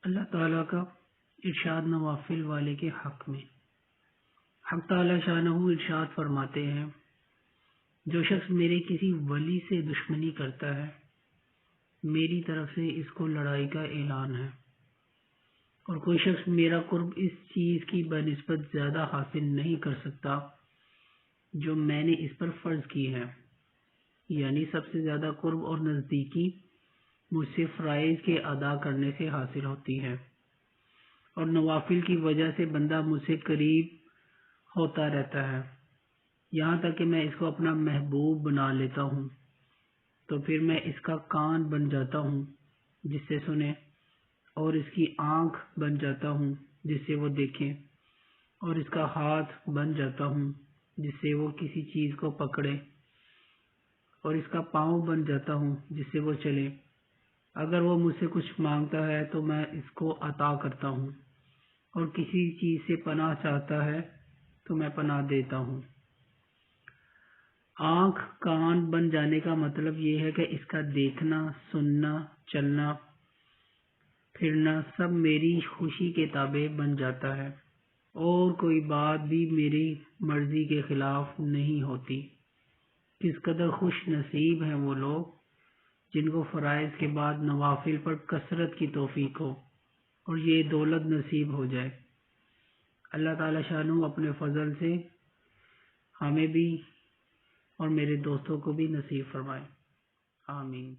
اللہ تعالیٰ کا ارشاد نوافل والے کے حق میں۔ حق تعالیٰ شانہ ارشاد فرماتے ہیں، جو شخص میرے کسی ولی سے دشمنی کرتا ہے، میری طرف سے اس کو لڑائی کا اعلان ہے، اور کوئی شخص میرا قرب اس چیز کی بنسبت زیادہ حاصل نہیں کر سکتا جو میں نے اس پر فرض کی ہے، یعنی سب سے زیادہ قرب اور نزدیکی مجھ سے فرائض کے ادا کرنے سے حاصل ہوتی ہے، اور نوافل کی وجہ سے بندہ مجھ سے قریب ہوتا رہتا ہے، یہاں تک کہ میں اس کو اپنا محبوب بنا لیتا ہوں، تو پھر میں اس کا کان بن جاتا ہوں جس سے سنے، اور اس کی آنکھ بن جاتا ہوں جس سے وہ دیکھے، اور اس کا ہاتھ بن جاتا ہوں جس سے وہ کسی چیز کو پکڑے، اور اس کا پاؤں بن جاتا ہوں جس سے وہ چلے۔ اگر وہ مجھ سے کچھ مانگتا ہے تو میں اس کو عطا کرتا ہوں، اور کسی چیز سے پناہ چاہتا ہے تو میں پناہ دیتا ہوں۔ آنکھ کان بن جانے کا مطلب یہ ہے کہ اس کا دیکھنا، سننا، چلنا، پھرنا سب میری خوشی کے تابع بن جاتا ہے، اور کوئی بات بھی میری مرضی کے خلاف نہیں ہوتی۔ کس قدر خوش نصیب ہیں وہ لوگ جن کو فرائض کے بعد نوافل پر کثرت کی توفیق ہو اور یہ دولت نصیب ہو جائے۔ اللہ تعالی شانہ اپنے فضل سے ہمیں بھی اور میرے دوستوں کو بھی نصیب فرمائے، آمین۔